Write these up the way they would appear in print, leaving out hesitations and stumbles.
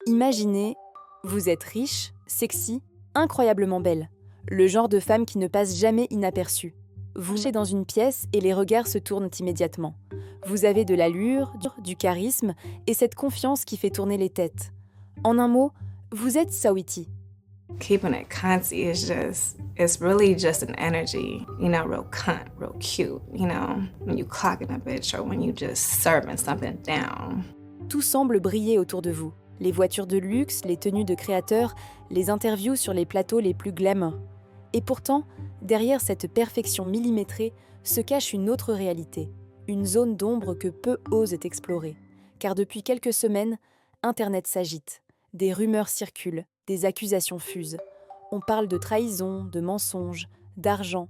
Imaginez, vous êtes riche, sexy, incroyablement belle. Le genre de femme qui ne passe jamais inaperçue. Vous entrez dans une pièce et les regards se tournent immédiatement. Vous avez de l'allure, du charisme et cette confiance qui fait tourner les têtes. En un mot, vous êtes Saweetie. Keeping it cunty it's really just an energy, real cunt, real cute, when you clocking a bitch or when you just serving something down. Tout semble briller autour de vous. Les voitures de luxe, les tenues de créateurs, les interviews sur les plateaux les plus glamour. Et pourtant, derrière cette perfection millimétrée se cache une autre réalité, une zone d'ombre que peu osent explorer. Car depuis quelques semaines, Internet s'agite. Des rumeurs circulent, des accusations fusent. On parle de trahison, de mensonges, d'argent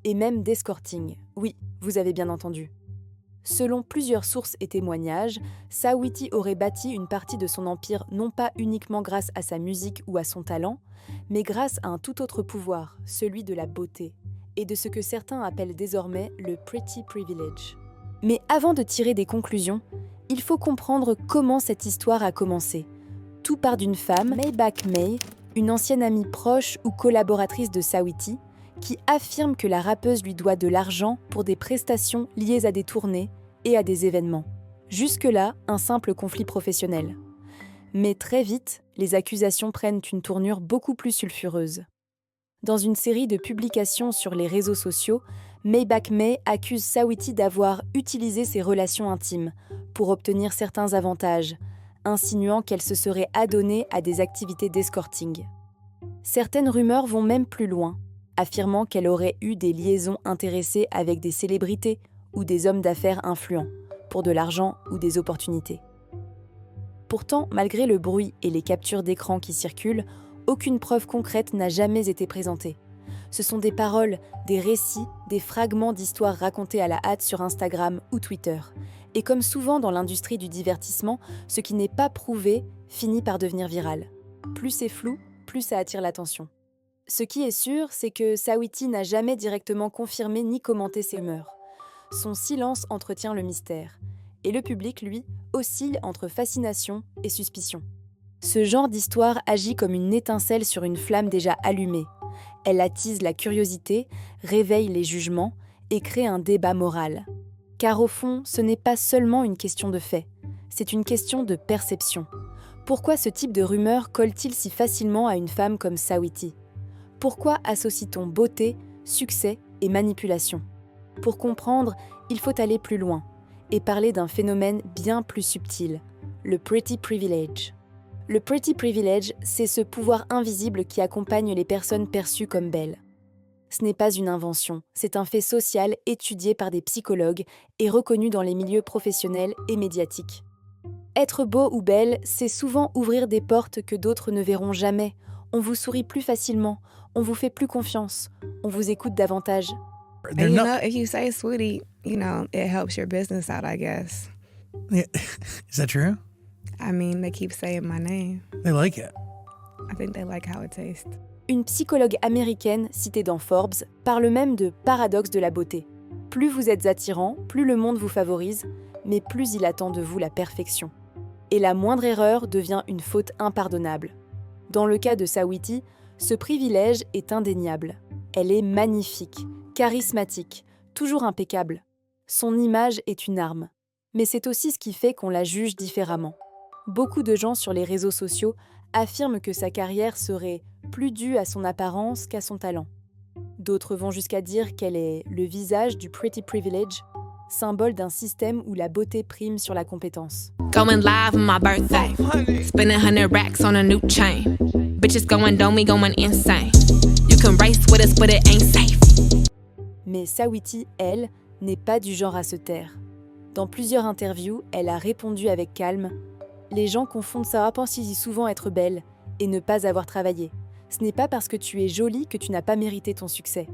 et même d'escorting. Oui, vous avez bien entendu. Selon plusieurs sources et témoignages, Saweetie aurait bâti une partie de son empire non pas uniquement grâce à sa musique ou à son talent, mais grâce à un tout autre pouvoir, celui de la beauté, et de ce que certains appellent désormais le pretty privilege. Mais avant de tirer des conclusions, il faut comprendre comment cette histoire a commencé. Tout part d'une femme, Maybach May, une ancienne amie proche ou collaboratrice de Saweetie, qui affirme que la rappeuse lui doit de l'argent pour des prestations liées à des tournées et à des événements. Jusque-là, un simple conflit professionnel. Mais très vite, les accusations prennent une tournure beaucoup plus sulfureuse. Dans une série de publications sur les réseaux sociaux, Maybach May accuse Saweetie d'avoir utilisé ses relations intimes pour obtenir certains avantages, insinuant qu'elle se serait adonnée à des activités d'escorting. Certaines rumeurs vont même plus loin, affirmant qu'elle aurait eu des liaisons intéressées avec des célébrités ou des hommes d'affaires influents, pour de l'argent ou des opportunités. Pourtant, malgré le bruit et les captures d'écran qui circulent, aucune preuve concrète n'a jamais été présentée. Ce sont des paroles, des récits, des fragments d'histoires racontés à la hâte sur Instagram ou Twitter. Et comme souvent dans l'industrie du divertissement, ce qui n'est pas prouvé finit par devenir viral. Plus c'est flou, plus ça attire l'attention. Ce qui est sûr, c'est que Saweetie n'a jamais directement confirmé ni commenté ces rumeurs. Son silence entretient le mystère. Et le public, lui, oscille entre fascination et suspicion. Ce genre d'histoire agit comme une étincelle sur une flamme déjà allumée. Elle attise la curiosité, réveille les jugements et crée un débat moral. Car au fond, ce n'est pas seulement une question de fait, c'est une question de perception. Pourquoi ce type de rumeur colle-t-il si facilement à une femme comme Saweetie ? Pourquoi associe-t-on beauté, succès et manipulation ? Pour comprendre, il faut aller plus loin et parler d'un phénomène bien plus subtil, le pretty privilege. Le pretty privilege, c'est ce pouvoir invisible qui accompagne les personnes perçues comme belles. Ce n'est pas une invention, c'est un fait social étudié par des psychologues et reconnu dans les milieux professionnels et médiatiques. Être beau ou belle, c'est souvent ouvrir des portes que d'autres ne verront jamais. On vous sourit plus facilement, on vous fait plus confiance, on vous écoute davantage. And if you say sweetie, it helps your business out, I guess. Yeah. Is that true? I mean, they keep saying my name. They like it. I think they like how it tastes. Une psychologue américaine, citée dans Forbes, parle même de paradoxe de la beauté. Plus vous êtes attirant, plus le monde vous favorise, mais plus il attend de vous la perfection. Et la moindre erreur devient une faute impardonnable. Dans le cas de Saweetie, ce privilège est indéniable. Elle est magnifique, charismatique, toujours impeccable. Son image est une arme. Mais c'est aussi ce qui fait qu'on la juge différemment. Beaucoup de gens sur les réseaux sociaux affirment que sa carrière serait plus due à son apparence qu'à son talent. D'autres vont jusqu'à dire qu'elle est le visage du pretty privilege, symbole d'un système où la beauté prime sur la compétence. Going live on my birthday. Spending 100 racks on a new chain. Bitches going dummy, going insane. You can race with us, but it ain't safe. Mais Saweetie, elle, n'est pas du genre à se taire. Dans plusieurs interviews, elle a répondu avec calme « Les gens confondent sa apparence si souvent être belle et ne pas avoir travaillé. Ce n'est pas parce que tu es jolie que tu n'as pas mérité ton succès. »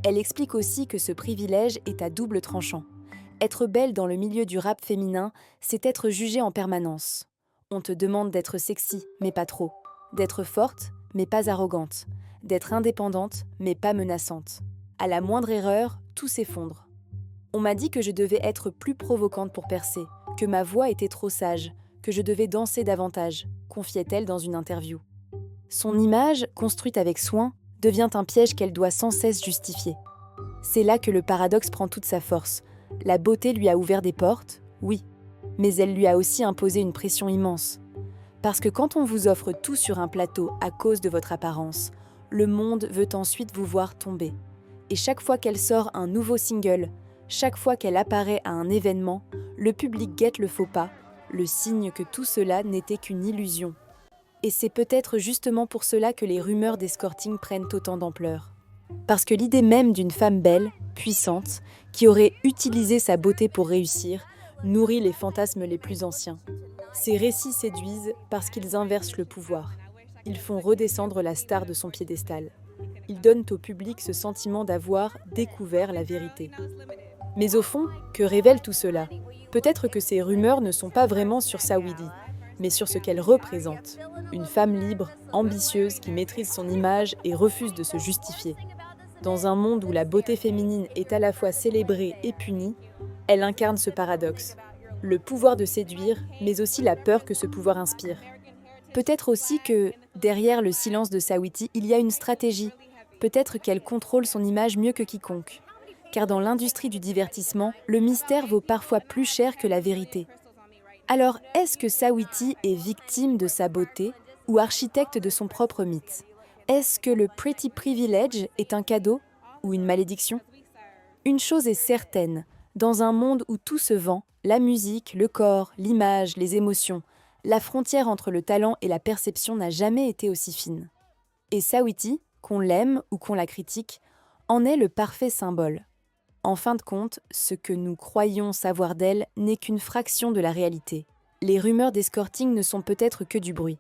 Elle explique aussi que ce privilège est à double tranchant. Être belle dans le milieu du rap féminin, c'est être jugée en permanence. On te demande d'être sexy, mais pas trop. D'être forte, mais pas arrogante. D'être indépendante, mais pas menaçante. À la moindre erreur, tout s'effondre. On m'a dit que je devais être plus provocante pour percer, que ma voix était trop sage, que je devais danser davantage, confiait-elle dans une interview. Son image, construite avec soin, devient un piège qu'elle doit sans cesse justifier. C'est là que le paradoxe prend toute sa force. La beauté lui a ouvert des portes, oui, mais elle lui a aussi imposé une pression immense. Parce que quand on vous offre tout sur un plateau à cause de votre apparence, le monde veut ensuite vous voir tomber. Et chaque fois qu'elle sort un nouveau single, chaque fois qu'elle apparaît à un événement, le public guette le faux pas, le signe que tout cela n'était qu'une illusion. Et c'est peut-être justement pour cela que les rumeurs d'escorting prennent autant d'ampleur. Parce que l'idée même d'une femme belle, puissante, qui aurait utilisé sa beauté pour réussir, nourrit les fantasmes les plus anciens. Ces récits séduisent parce qu'ils inversent le pouvoir. Ils font redescendre la star de son piédestal. Ils donnent au public ce sentiment d'avoir découvert la vérité. Mais au fond, que révèle tout cela ? Peut-être que ces rumeurs ne sont pas vraiment sur Saweetie, mais sur ce qu'elle représente. Une femme libre, ambitieuse, qui maîtrise son image et refuse de se justifier. Dans un monde où la beauté féminine est à la fois célébrée et punie, elle incarne ce paradoxe. Le pouvoir de séduire, mais aussi la peur que ce pouvoir inspire. Peut-être aussi que, derrière le silence de Saweetie, il y a une stratégie. Peut-être qu'elle contrôle son image mieux que quiconque. Car dans l'industrie du divertissement, le mystère vaut parfois plus cher que la vérité. Alors, est-ce que Saweetie est victime de sa beauté ou architecte de son propre mythe ? Est-ce que le pretty privilege est un cadeau ou une malédiction ? Une chose est certaine, dans un monde où tout se vend, la musique, le corps, l'image, les émotions, la frontière entre le talent et la perception n'a jamais été aussi fine. Et Saweetie, qu'on l'aime ou qu'on la critique, en est le parfait symbole. En fin de compte, ce que nous croyons savoir d'elle n'est qu'une fraction de la réalité. Les rumeurs d'escorting ne sont peut-être que du bruit,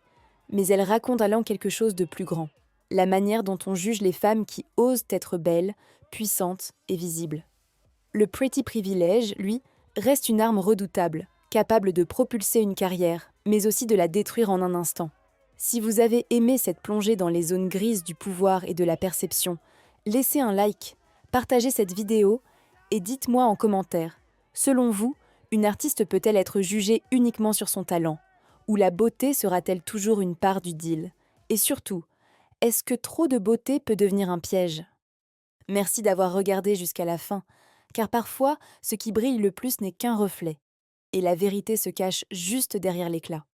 mais elles racontent allant quelque chose de plus grand. La manière dont on juge les femmes qui osent être belles, puissantes et visibles. Le pretty privilege, lui, reste une arme redoutable, capable de propulser une carrière, mais aussi de la détruire en un instant. Si vous avez aimé cette plongée dans les zones grises du pouvoir et de la perception, laissez un like, partagez cette vidéo et dites-moi en commentaire, selon vous, une artiste peut-elle être jugée uniquement sur son talent ? Ou la beauté sera-t-elle toujours une part du deal ? Et surtout, est-ce que trop de beauté peut devenir un piège ? Merci d'avoir regardé jusqu'à la fin, car parfois, ce qui brille le plus n'est qu'un reflet, et la vérité se cache juste derrière l'éclat.